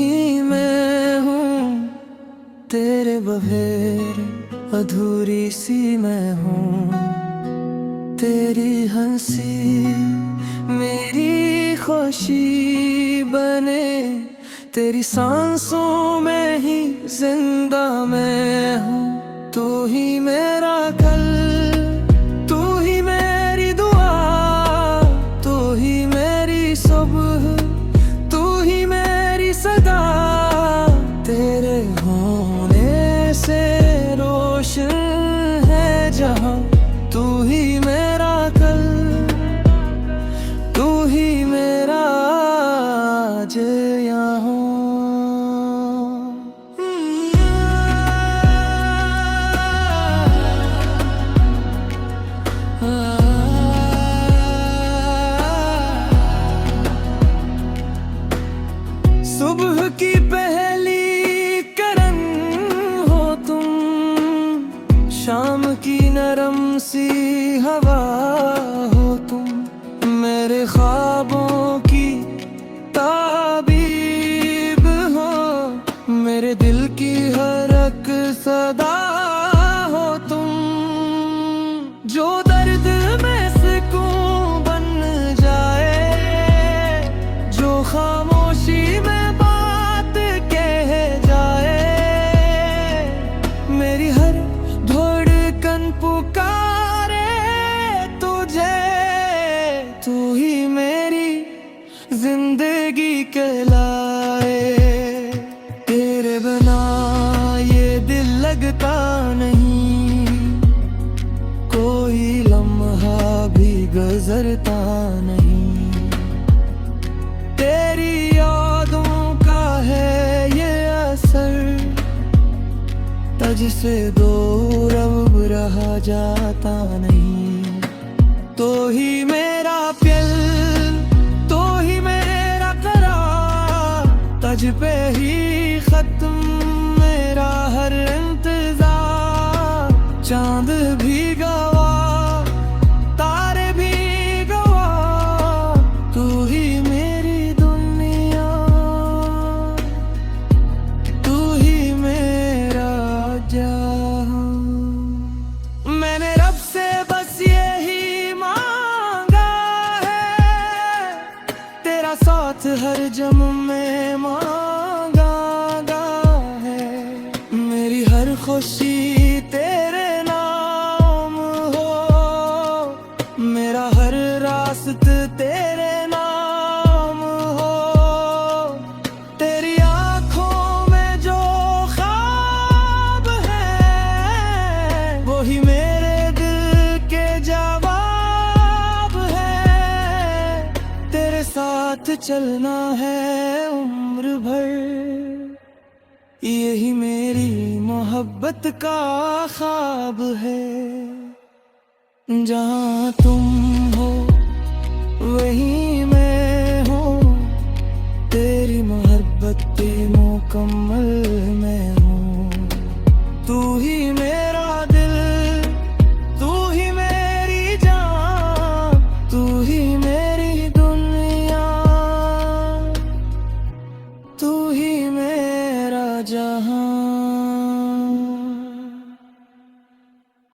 ही मैं हूँ तेरे बगैर अधूरी सी मैं हूँ। तेरी हंसी मेरी खुशी बने, तेरी सांसों में ही जिंदा मैं हूँ। तू ही मेरा कल, तू ही मेरी दुआ, तू ही मेरी सुबह, तू ही मेरी सदा। तेरे होने से रोशन है जहां, तू ही मेरा कल, तू ही मेरा आज यहाँ। सुबह की पहली करन हो तुम, शाम की नरम सी हवा हो तुम। मेरे ख्वाबों की ताबीब हो, मेरे दिल की हर एक सदा हो तुम। जो दर्द में सुकून बन जाए, जो खामोशी में बात कह जाए। मेरी हर धड़कन पुकारे तुझे, तू ही मेरी जिंदगी कहलाए। तेरे बिना ये दिल लगता नहीं, कोई लम्हा भी गुजरता नहीं। तेरी यादों का है ये असर, तुझसे दूर अब रहा जाता नहीं। तो ही मेरा प्यार, तो ही मेरा करार, तुझ पे ही खत्म मेरा हर इंतजार। चांद भी गवाह, तारे भी गवाह, तू ही मेरी दुनिया, तू ही मेरा जहां। मैंने रब से बस यही मांगा है, तेरा साथ हर जम में मांगा है। मेरी हर खुशी तेरे नाम हो, मेरा हर रास्ता तेरे नाम हो। तेरी आँखों में जो ख्वाब है, वही मेरे दिल के जवाब है। तेरे साथ चलना है उम्र भर, यही मेरी मोहब्बत का ख्वाब है। जहाँ तुम हो वहीं मैं हूँ, तेरी मोहब्बत पे मुकम्मल मैं हूँ। तू ही मेरा दिल, तू ही मेरी जान, तू ही मेरी दुनिया, तू ही मेरा